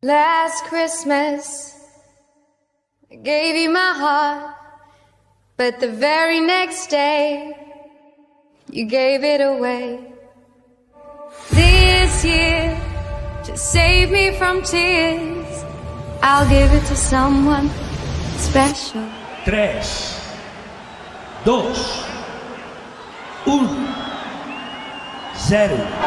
Last Christmas, I gave you my heart, but the very next day, you gave it away. This year, to save me from tears, I'll give it to someone special. 3, 2, 1, 0.